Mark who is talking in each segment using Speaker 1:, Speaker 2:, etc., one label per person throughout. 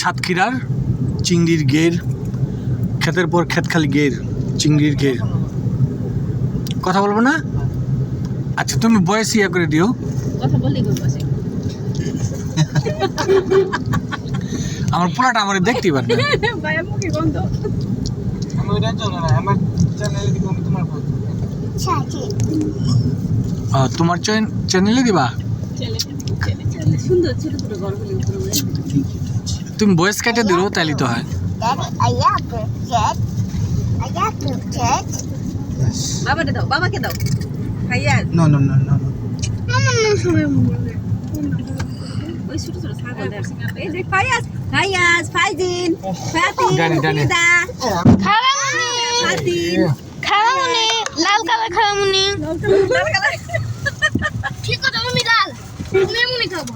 Speaker 1: সাতক্ষীরার চিংড়ির গের, ক্ষেতের পর ক্ষেত খালি গের, চিংড়ির গের। কথা বলবো না? আচ্ছা তুমি বয়স ইয়া করে দিও। আমার পোলাটা আমার দেখতেই পারে না। তোমার চ্যানেলে দিবা? তুমি বয়স কেটে দিও তাইলে তো হয়।
Speaker 2: বাবাকে দাও, বাবাকে দাও। Fayaz
Speaker 3: No, no, no, no.
Speaker 2: ওই ছোট ছোট ছাগল দেখছি এই যে ফাইয়াজ, ফাইয়াজ, ফাইজিন, ফাতিন,
Speaker 1: ডানি, ডানি।
Speaker 2: ফিদা,
Speaker 4: খালামুনি
Speaker 2: ফাতিন,
Speaker 4: খালামুনি লাল কালার খালামুনি
Speaker 2: লাল কালার।
Speaker 4: ঠিক কথা আমি লাল মেমুনি খাবো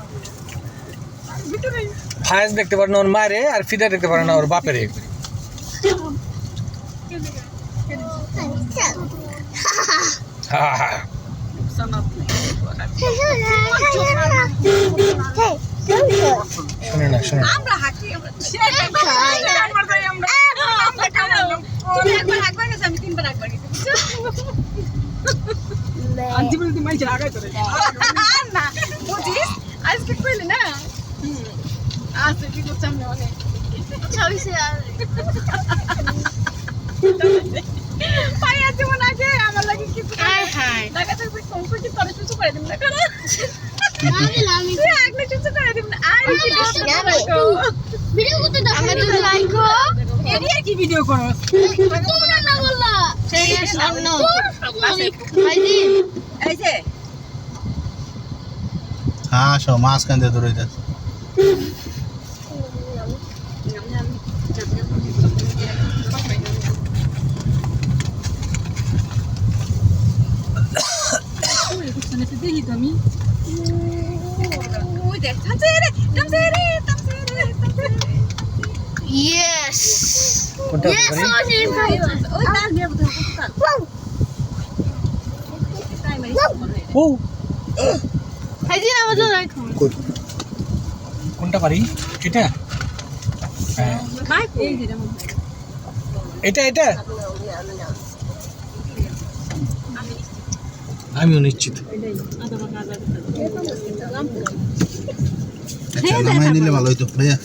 Speaker 1: ফায়াজ দেখতে পারে না ওর মায়েরে, আর ফিদা দেখতে পারে না ওর বাপেরে। হ্যাঁ হ্যাঁ শুনে না শুনে না।
Speaker 2: আমরা হাঁটি, আমরা একবার যাই আমরা তুমি একবার হাঁকবা গেছে, আমি তিনবার হাঁকবা গেছি। না বুঝিস আজকে কইলি না আজকে কি করছাম না অনেক
Speaker 4: ছবিছে
Speaker 2: ফাইয়াজ যেমন আগে আমার লাগে কিছু
Speaker 4: হাই হাই
Speaker 2: টাকা তো কম করে তোরে কিছু করে দিম না কেন
Speaker 4: আমি
Speaker 2: তুই আগে কিছু করে দিম না আর কি
Speaker 4: ভিডিও করতে দাও আমার তো লাইক কো
Speaker 2: এরিয়া কি ভিডিও করো
Speaker 4: তোমরা না বললা সেই অন্য ভাইজি
Speaker 2: এই যে
Speaker 3: হ্যাঁ সব মাঝখান দিয়ে ধরে যাচ্ছে।
Speaker 2: দেখি তো আমি ওই দেখ তামসেরে
Speaker 4: ইয়েস
Speaker 1: কোনটা
Speaker 4: ইয়েস
Speaker 1: করি?
Speaker 2: ওই তার বিয়ে বুঝা
Speaker 1: ও
Speaker 4: ভাইজি আমার তো লাইক
Speaker 1: কোনটা পারি? এটা হ্যাঁ
Speaker 2: ভাই এই যে
Speaker 1: এটা এটা আমিও নিশ্চিত।
Speaker 3: আচ্ছা নামাই নিলে ভালো হইতো ভাইয়া।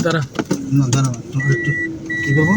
Speaker 1: তারা
Speaker 3: না দাঁড়া একটু কি করবো?